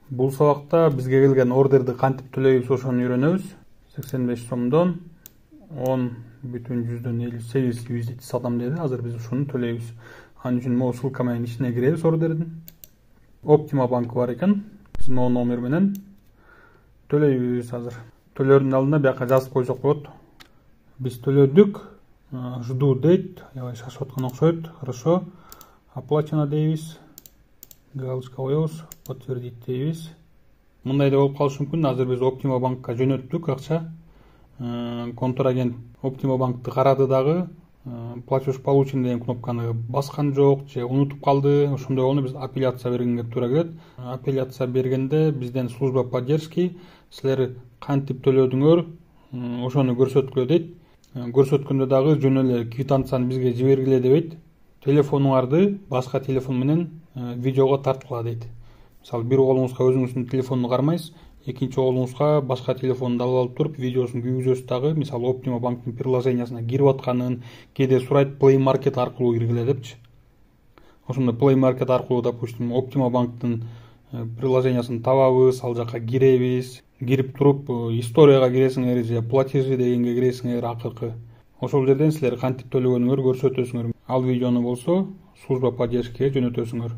Бул сабакта бизге келген ордерди кантип төлөйбүз ошону үйрөнөбүз. 85 сомдон 10,58 USDT сатам деди. Азыр биз ушуну төлөйбүз. Анын үчүн могу ссылка менен ичине киребиз ордердин. Optima банк бар экен. Биз могу номер менен төлөйбүз азыр. Төлөөрдүн алдында бияка жазып койсок болот. Биз төлөдүк. Жду дейт. Аябай шашып аткан окшойт. Хорошо. Оплачено дейбиз. Галочка коебуз. Подтвердить дейбиз. Мындай да болуп калышы мүмкүн. Азыр биз Optima банкка жөнөттүк акча. Контрагент Optima банкты карады дагы, платеж получен деген кнопканы баскан жок же унутуп калды. Ошондой болгондо биз апелляция бергенге туура келет. Апелляция бергенде бизден служба поддержки силер кантип төлөдүңөр ошону көрсөткүлө дейт. Көрсөткөндө дагы жөн эле квитанцияны бизге жибергиле дебейт. Телефонуңарды башка телефон менен видеого тарткыла дейт. Мисалы, бир колуңузга өзүңүздүн телефонду кармайсыз, экинчи колуңузга башка телефонду алып туруп видеосун күйгүзөсүз дагы. Мисалы, Optima банктын приложениясына кирип атканын, кээде сурайт Play Market аркылуу киргиле депчи. Ошондо Play Market аркылуу, допустим, Optima банктын приложениясын табабыз, ал жака киребиз. Кирип туруп историяга киресиңер же платежи дегенге киресиңер акыркы. Ошол жерден силер кантип төлөгөнүңөр көрсөтөсүңөр. Ал видеону болсо служба поддержкиге жөнөтөсүңөр.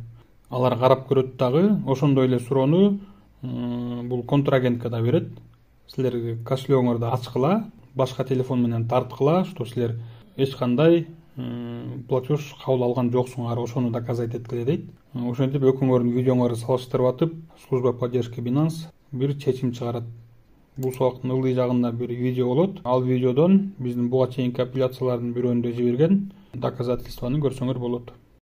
Алар карап көрөт дагы. Ошондой эле суроону бул контрагентке да берет. Силер кошелегиңерди ачкыла, башка телефон менен тарткыла, что силер эч кандай платеж кабыл алган жоксуңар, ошону доказать эткиле дейт. Ошентип экөөңөрдүн видеоңорду салыштырып атып, служба поддержки Binance бир чечим чыгарат. Бул сабактын ылдый жагында бир видео болот. Ал видеодон биздин буга чейинки апелляциялардын бирөөндө жиберген доказательствону көрсөңөр болот.